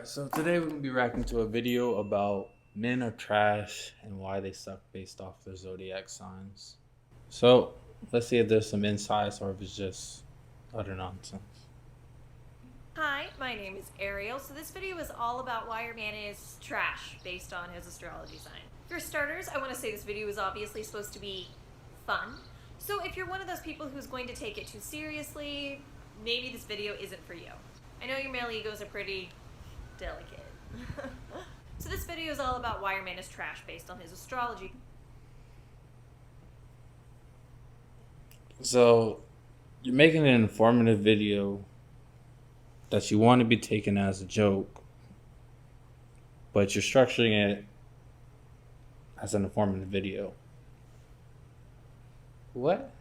Alright, so today we're gonna be reacting to a video about men are trash and why they suck based off their zodiac signs. So let's see if there's some insights or if it's just utter nonsense. Hi, my name is Ariel. So this video is all about why your man is trash based on his astrology sign. For starters, I want to say this video is obviously supposed to be fun. So if you're one of those people who's going to take it too seriously, maybe this video isn't for you. I know your male egos are pretty delicate. So this video is all about why your man is trash based on his astrology. So you're making an informative video that you want to be taken as a joke, but you're structuring it as an informative video. What?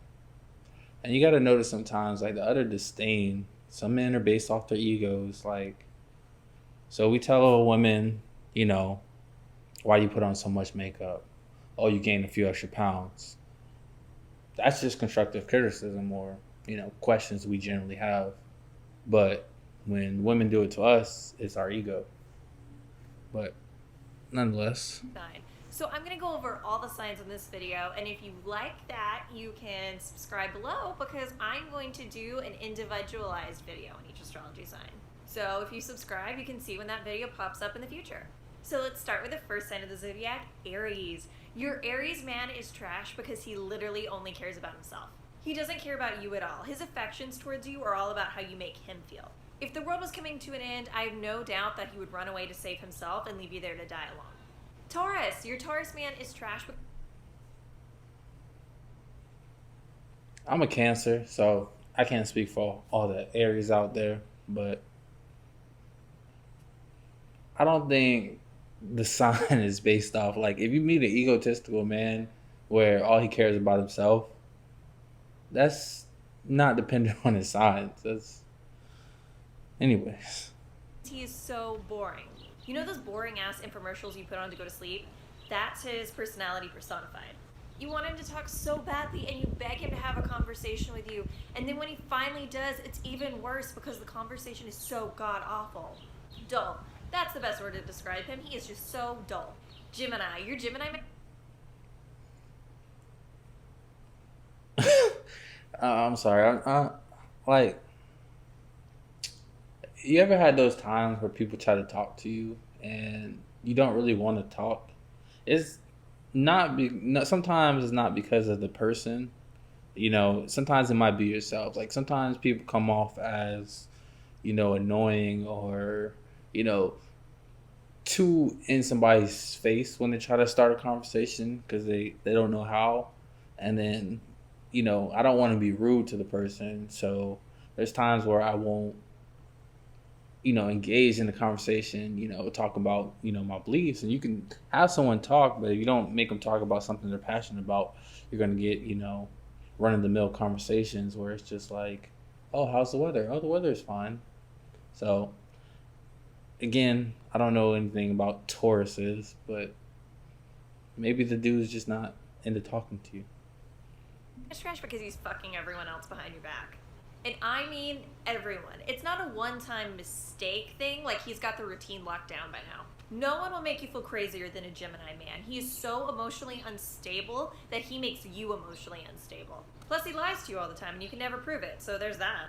And you gotta notice sometimes, like, the utter disdain. Some men are based off their egos. Like, so we tell a woman, why you put on so much makeup? Oh, you gained a few extra pounds. That's just constructive criticism or, questions we generally have. But when women do it to us, it's our ego. But nonetheless. So I'm going to go over all the signs in this video, and if you like that, you can subscribe below because I'm going to do an individualized video on each astrology sign. So if you subscribe, you can see when that video pops up in the future. So let's start with the first sign of the zodiac, Aries. Your Aries man is trash because he literally only cares about himself. He doesn't care about you at all. His affections towards you are all about how you make him feel. If the world was coming to an end, I have no doubt that he would run away to save himself and leave you there to die alone. Taurus, your Taurus man is trash. I'm a Cancer, so I can't speak for all the Aries out there, but I don't think the sign is based off, like, if you meet an egotistical man where all he cares about himself, that's not dependent on his signs. Anyways. He is so boring. You know those boring ass infomercials you put on to go to sleep? That's his personality personified. You want him to talk so badly and you beg him to have a conversation with you, and then when he finally does, it's even worse because the conversation is so god awful. Dull. That's the best word to describe him. He is just so dull. Gemini, your Gemini man. I'm sorry. Like, you ever had those times where people try to talk to you and you don't really want to talk? It's not, sometimes it's not because of the person. Sometimes it might be yourself. Like, sometimes people come off as, annoying or, too in somebody's face when they try to start a conversation because they don't know how. And then, I don't want to be rude to the person. So there's times where I won't, engage in the conversation, talk about, my beliefs. And you can have someone talk, but if you don't make them talk about something they're passionate about, you're going to get, run-of-the-mill conversations where it's just like, oh, how's the weather? Oh, the weather's fine. So, again, I don't know anything about Tauruses, but maybe the dude's just not into talking to you. It's trash because he's fucking everyone else behind your back. And I mean everyone. It's not a one-time mistake thing, like he's got the routine locked down by now. No one will make you feel crazier than a Gemini man. He is so emotionally unstable that he makes you emotionally unstable. Plus he lies to you all the time and you can never prove it, so there's that.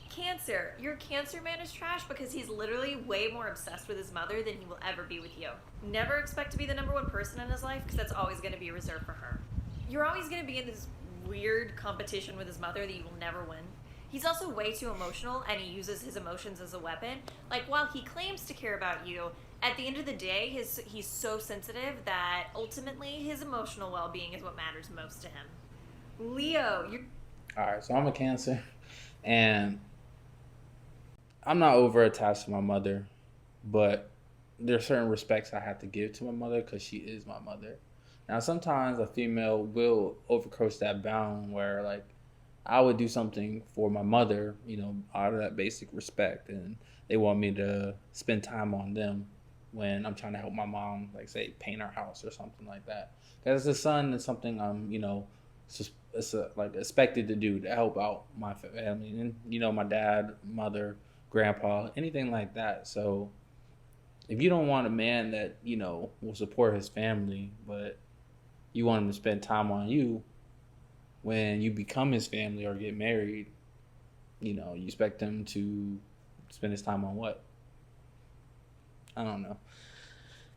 Cancer. Your Cancer man is trash because he's literally way more obsessed with his mother than he will ever be with you. Never expect to be the number one person in his life because that's always going to be reserved for her. You're always going to be in this weird competition with his mother that you will never win. He's also way too emotional and he uses his emotions as a weapon. Like, while he claims to care about you, at the end of the day, he's so sensitive that ultimately his emotional well-being is what matters most to him. Leo, you're... Alright, so I'm a Cancer, and I'm not over attached to my mother, but there are certain respects I have to give to my mother because she is my mother. Now, sometimes a female will overcroach that bound where, like, I would do something for my mother, out of that basic respect, and they want me to spend time on them when I'm trying to help my mom, like, say, paint our house or something like that. Because as a son, it's something I'm, expected to do to help out my family and, my dad, mother, grandpa, anything like that. So If you don't want a man that, will support his family, but you want him to spend time on you when you become his family or get married, you expect him to spend his time on what? I don't know.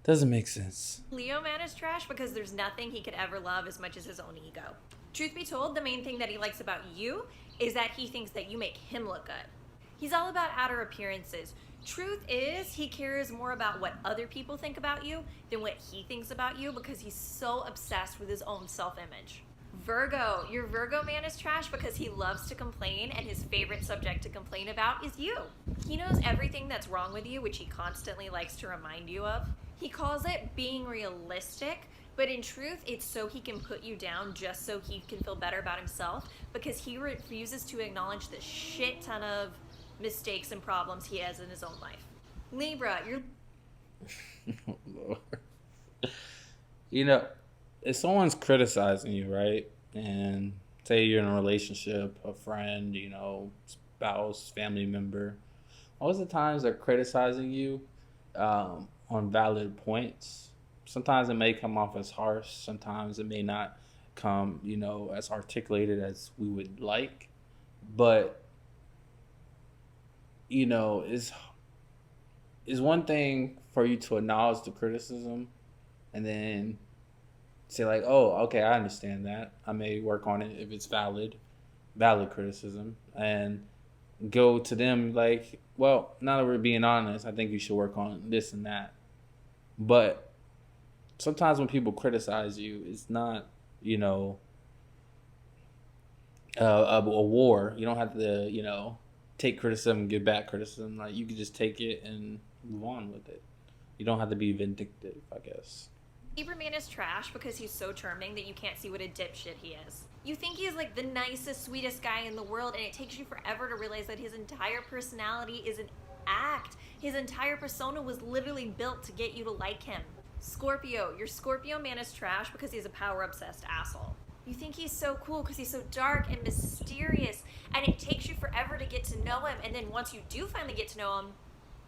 Doesn't make sense. Leo man is trash because there's nothing he could ever love as much as his own ego. Truth be told, the main thing that he likes about you is that he thinks that you make him look good. He's all about outer appearances. Truth is, he cares more about what other people think about you than what he thinks about you because he's so obsessed with his own self-image. Virgo, your Virgo man is trash because he loves to complain and his favorite subject to complain about is you. He knows everything that's wrong with you, which he constantly likes to remind you of. He calls it being realistic, but in truth, it's so he can put you down just so he can feel better about himself because he refuses to acknowledge the shit ton of mistakes and problems he has in his own life. Libra, you're... Oh, Lord. You know, if someone's criticizing you, right? And say you're in a relationship, a friend, spouse, family member, most of the times they're criticizing you on valid points. Sometimes it may come off as harsh. Sometimes it may not come, as articulated as we would like. But, it's one thing for you to acknowledge the criticism and then say like, oh, okay, I understand that. I may work on it if it's valid criticism, and go to them like, well, now that we're being honest, I think you should work on this and that. But sometimes when people criticize you, it's not, a war. You don't have to, take criticism and give back criticism. Like, you can just take it and move on with it. You don't have to be vindictive, I guess. Libra man is trash because he's so charming that you can't see what a dipshit he is. You think he's like the nicest, sweetest guy in the world, and it takes you forever to realize that his entire personality is an act. His entire persona was literally built to get you to like him. Scorpio, your Scorpio man is trash because he's a power-obsessed asshole. You think he's so cool because he's so dark and mysterious, and it takes you forever to get to know him, and then once you do finally get to know him,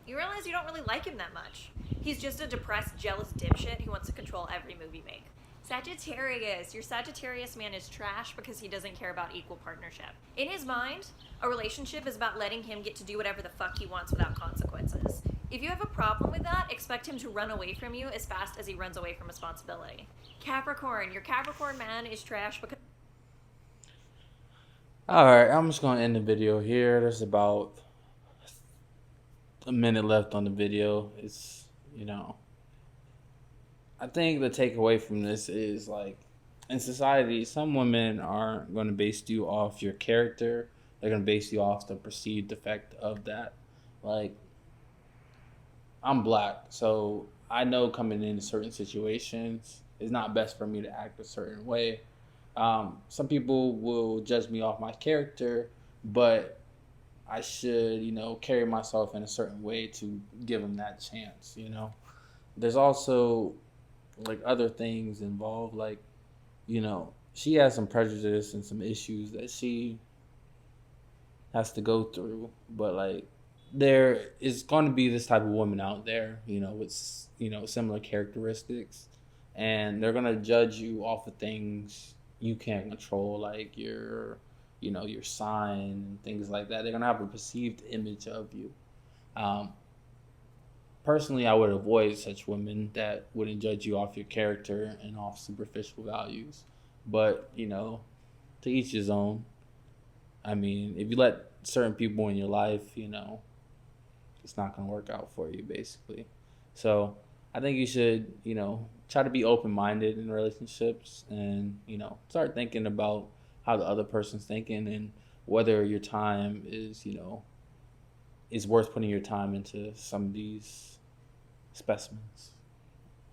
you realize you don't really like him that much. He's just a depressed, jealous dipshit who wants to control every move you make. Sagittarius, your Sagittarius man is trash because he doesn't care about equal partnership. In his mind, a relationship is about letting him get to do whatever the fuck he wants without consequences. If you have a problem with that, expect him to run away from you as fast as he runs away from responsibility. Capricorn, your Capricorn man is trash because... Alright, I'm just going to end the video here. There's about a minute left on the video. It's, I think the takeaway from this is, like, in society, some women aren't going to base you off your character. They're going to base you off the perceived effect of that. Like, I'm black, so I know coming into certain situations, it's not best for me to act a certain way. Some people will judge me off my character, but I should, carry myself in a certain way to give them that chance, There's also, like, other things involved, like, she has some prejudice and some issues that she has to go through, but, like, there is going to be this type of woman out there, with, similar characteristics, and they're going to judge you off of things you can't control, like your sign and things like that. They're going to have a perceived image of you. Personally, I would avoid such women that wouldn't judge you off your character and off superficial values. But, to each his own. I mean, if you let certain people in your life, it's not going to work out for you, basically. So I think you should, try to be open-minded in relationships and, start thinking about how the other person's thinking and whether your time is, is worth putting your time into some of these specimens.